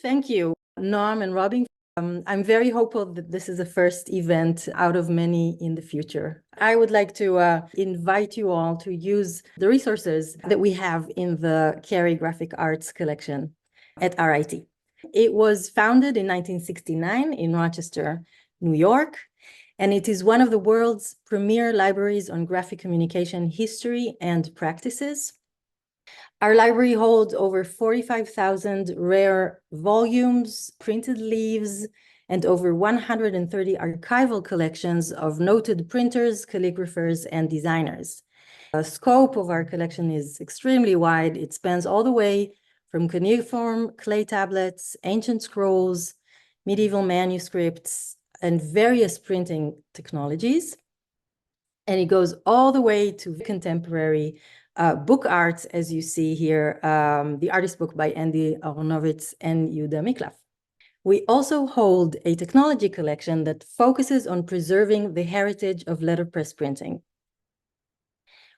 Thank you, Noam and Robin. I'm very hopeful that this is the first event out of many in the future. I would like to invite you all to use the resources that we have in the Cary Graphic Arts collection at RIT. It was founded in 1969 in Rochester, New York, and it is one of the world's premier libraries on graphic communication history and practices. Our library holds over 45,000 rare volumes, printed leaves, and over 130 archival collections of noted printers, calligraphers, and designers. The scope of our collection is extremely wide. It spans all the way from cuneiform, clay tablets, ancient scrolls, medieval manuscripts, and various printing technologies. And it goes all the way to contemporary book arts, as you see here, the artist book by Andy Aronovitz and Yuda Miklaf. We also hold a technology collection that focuses on preserving the heritage of letterpress printing.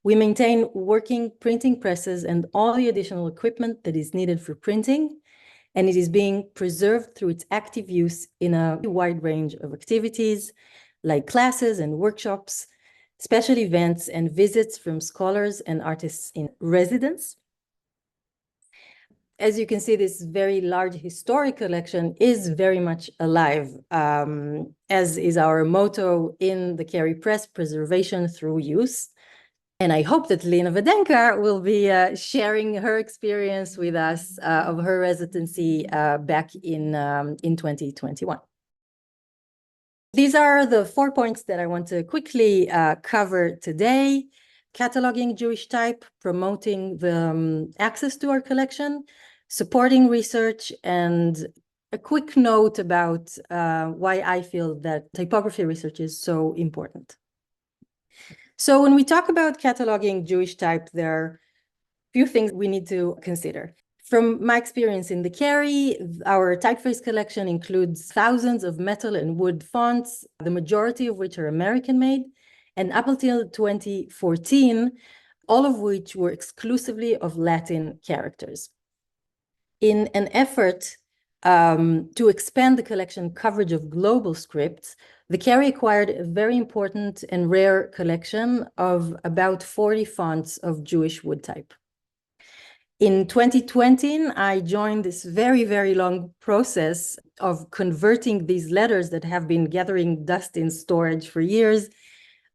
We maintain working printing presses and all the additional equipment that is needed for printing, and it is being preserved through its active use in a wide range of activities like classes and workshops, special events, and visits from scholars and artists in residence. As you can see, this very large historic collection is very much alive, as is our motto in the Cary Press, preservation through use. And I hope that Lina Vedenka will be sharing her experience with us of her residency back in 2021. These are the 4 points that I want to quickly cover today: cataloging Jewish type, promoting the access to our collection, supporting research, and a quick note about why I feel that typography research is so important. So when we talk about cataloging Jewish type, there are a few things we need to consider. From my experience in the Cary, our typeface collection includes thousands of metal and wood fonts, the majority of which are American-made, and up until 2014, all of which were exclusively of Latin characters. In an effort to expand the collection coverage of global scripts, the Cary acquired a very important and rare collection of about 40 fonts of Jewish wood type. In 2020, I joined this very, very long process of converting these letters that have been gathering dust in storage for years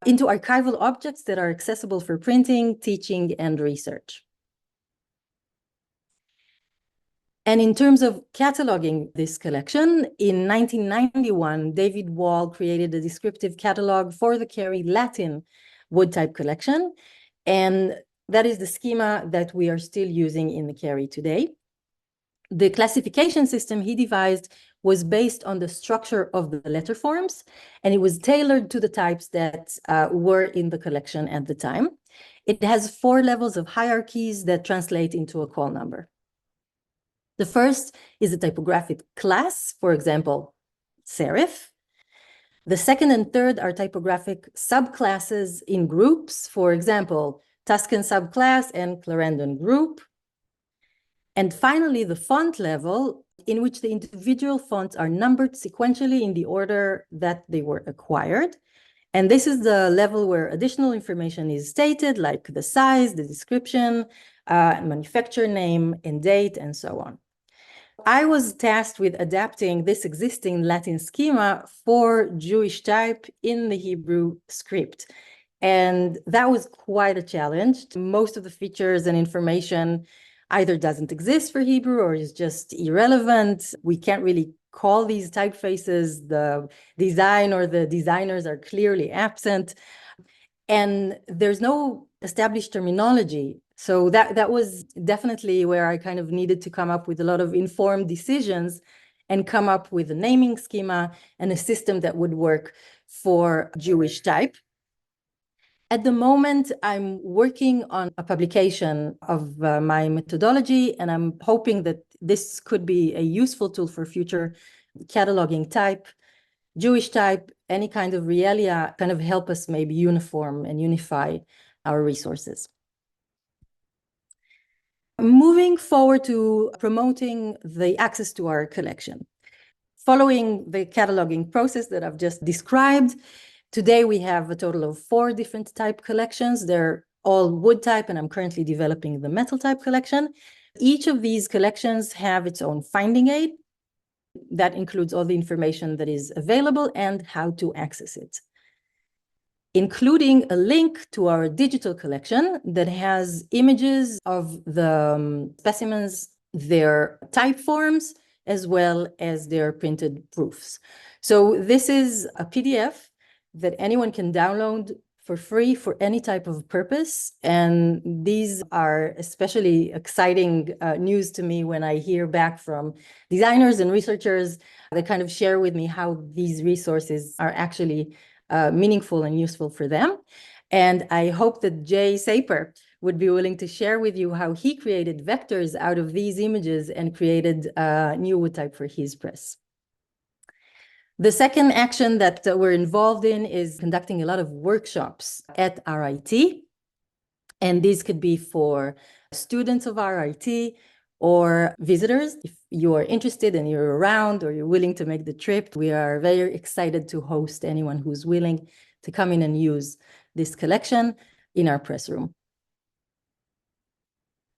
into archival objects that are accessible for printing, teaching, and research. And in terms of cataloging this collection, in 1991, David Wall created a descriptive catalog for the Cary Latin wood type collection, and that is the schema that we are still using in the Cary today. The classification system he devised was based on the structure of the letter forms, and it was tailored to the types that were in the collection at the time. It has 4 levels of hierarchies that translate into a call number. The first is a typographic class, for example, serif. The second and third are typographic subclasses in groups, for example, Tuscan subclass and Clarendon group. And finally, the font level, in which the individual fonts are numbered sequentially in the order that they were acquired. And this is the level where additional information is stated, like the size, the description, manufacturer name and date, and so on. I was tasked with adapting this existing Latin schema for Jewish type in the Hebrew script. And that was quite a challenge. Most of the features and information either doesn't exist for Hebrew or is just irrelevant. We can't really call these typefaces. The design or the designers are clearly absent. And there's no established terminology. So that was definitely where I kind of needed to come up with a lot of informed decisions and come up with a naming schema and a system that would work for Jewish type. At the moment, I'm working on a publication of my methodology, and I'm hoping that this could be a useful tool for future cataloging type, Jewish type, any kind of realia, kind of help us maybe uniform and unify our resources. Moving forward to promoting the access to our collection. Following the cataloging process that I've just described, today we have a total of 4 different type collections. They're all wood type, and I'm currently developing the metal type collection. Each of these collections have its own finding aid that includes all the information that is available and how to access it, including a link to our digital collection that has images of the specimens, their type forms, as well as their printed proofs. So this is a PDF that anyone can download for free for any type of purpose. And these are especially exciting news to me when I hear back from designers and researchers that kind of share with me how these resources are actually meaningful and useful for them. And I hope that Jay Saper would be willing to share with you how he created vectors out of these images and created a new wood type for his press. The second action that we're involved in is conducting a lot of workshops at RIT. And these could be for students of RIT or visitors. If you are interested and you're around or you're willing to make the trip, we are very excited to host anyone who's willing to come in and use this collection in our press room.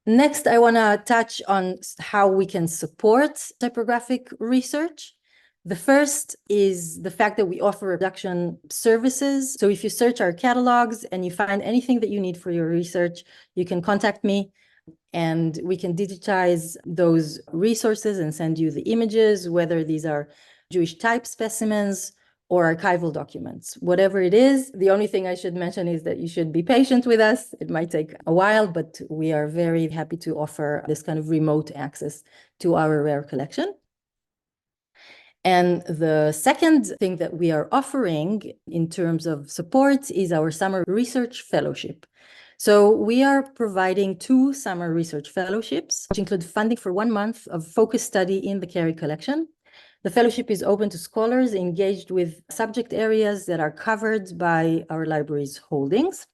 Next, I want to touch on how we can support typographic research. The first is the fact that we offer production services. So if you search our catalogs and you find anything that you need for your research, you can contact me and we can digitize those resources and send you the images, whether these are Jewish type specimens or archival documents. Whatever it is, the only thing I should mention is that you should be patient with us. It might take a while, but we are very happy to offer this kind of remote access to our rare collection. And the second thing that we are offering in terms of support is our summer research fellowship. So we are providing 2 summer research fellowships, which include funding for 1 month of focused study in the Cary collection. The fellowship is open to scholars engaged with subject areas that are covered by our library's holdings.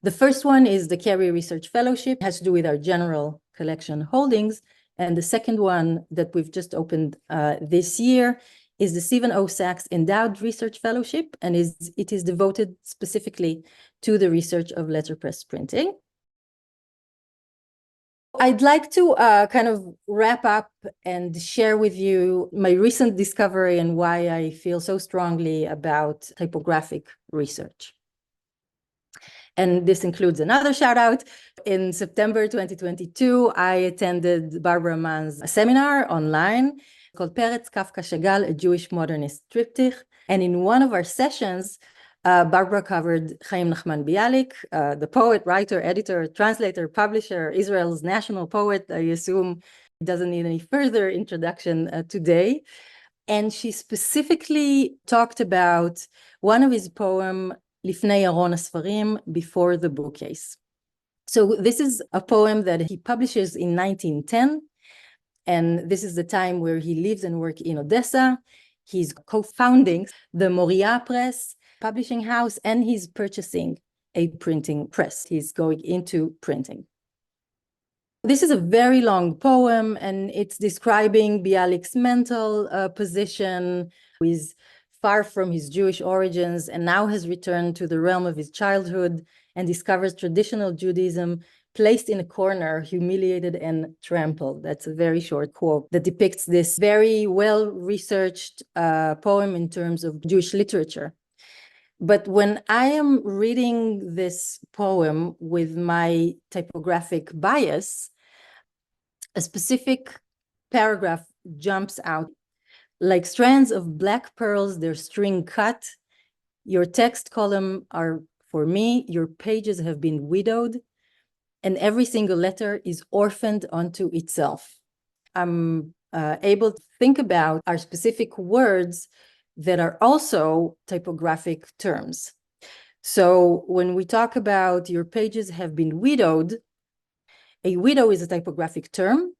The first one is the Cary Research Fellowship. It has to do with our general collection holdings. And the second one that we've just opened this year is the Stephen O. Sachs Endowed Research Fellowship, and it is devoted specifically to the research of letterpress printing. I'd like to kind of wrap up and share with you my recent discovery and why I feel so strongly about typographic research. And this includes another shout out. In September 2022, I attended Barbara Mann's seminar online called Peretz, Kafka, Chagall, a Jewish Modernist Triptych. And in one of our sessions, Barbara covered Chaim Nachman Bialik, the poet, writer, editor, translator, publisher, Israel's national poet. I assume he doesn't need any further introduction today. And she specifically talked about one of his poems, Lifnei Aron HaSfarim, before the bookcase. So this is a poem that he publishes in 1910. And this is the time where he lives and works in Odessa. He's co-founding the Moriah Press publishing house, and he's purchasing a printing press. He's going into printing. This is a very long poem, and it's describing Bialik's mental position. He's far from his Jewish origins and now has returned to the realm of his childhood and discovers traditional Judaism placed in a corner, humiliated and trampled. That's a very short quote that depicts this very well-researched poem in terms of Jewish literature. But when I am reading this poem with my typographic bias, a specific paragraph jumps out. Like strands of black pearls, their string cut. Your text column are for me, your pages have been widowed, and every single letter is orphaned onto itself. I'm able to think about our specific words that are also typographic terms. So when we talk about your pages have been widowed, a widow is a typographic term.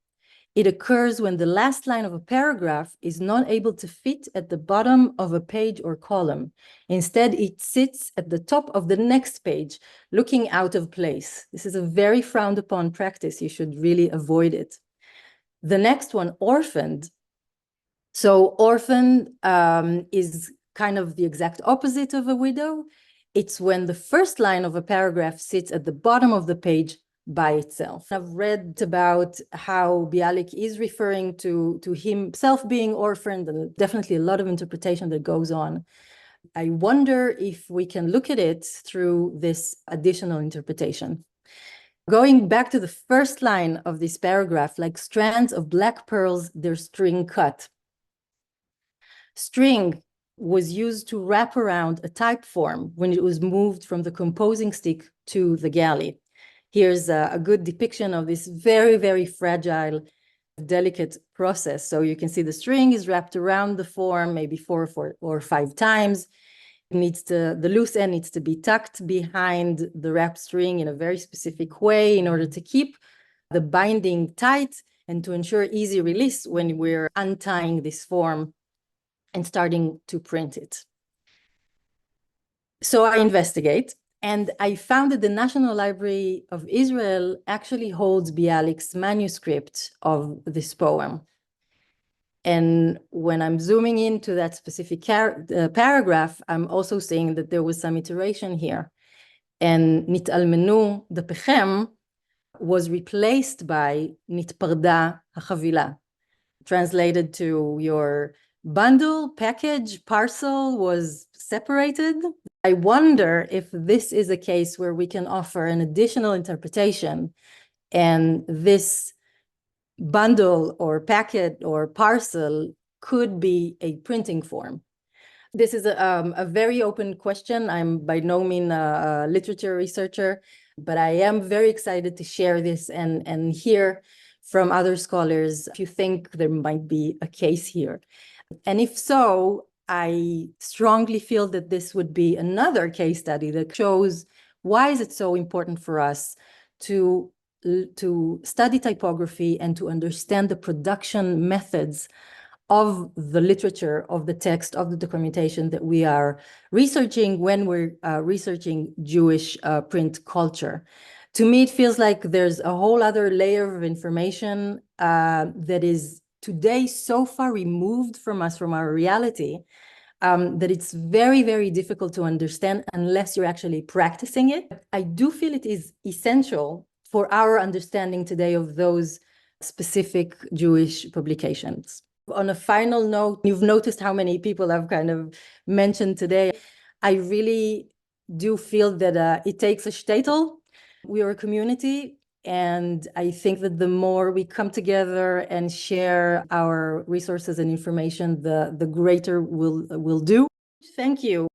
It occurs when the last line of a paragraph is not able to fit at the bottom of a page or column. Instead, it sits at the top of the next page, looking out of place. This is a very frowned upon practice. You should really avoid it. The next one, orphaned. So orphaned is kind of the exact opposite of a widow. It's when the first line of a paragraph sits at the bottom of the page by itself. I've read about how Bialik is referring to himself being orphaned, and definitely a lot of interpretation that goes on. I wonder if we can look at it through this additional interpretation. Going back to the first line of this paragraph, like strands of black pearls, their string cut. String was used to wrap around a type form when it was moved from the composing stick to the galley. Here's a good depiction of this very, very fragile, delicate process. So you can see the string is wrapped around the form maybe 4 or 5 times. The loose end needs to be tucked behind the wrapped string in a very specific way in order to keep the binding tight and to ensure easy release when we're untying this form and starting to print it. So I investigate, and I found that the National Library of Israel actually holds Bialik's manuscript of this poem. And when I'm zooming into that specific paragraph, I'm also seeing that there was some iteration here. And nit'almenu dapechem was replaced by nitparda hachavila, translated to your bundle, package, parcel was separated. I wonder if this is a case where we can offer an additional interpretation, and this bundle or packet or parcel could be a printing form. This is a very open question. I'm by no means a literature researcher, but I am very excited to share this and hear from other scholars if you think there might be a case here. And if so, I strongly feel that this would be another case study that shows why is it so important for us to study typography and to understand the production methods of the literature, of the text, of the documentation that we are researching when we're researching Jewish print culture. To me, it feels like there's a whole other layer of information that is today so far removed from us, from our reality, that it's very, very difficult to understand unless you're actually practicing it. I do feel it is essential for our understanding today of those specific Jewish publications. On a final note, you've noticed how many people I've kind of mentioned today. I really do feel that it takes a shtetl. We are a community, and I think that the more we come together and share our resources and information, the greater we'll do. Thank you.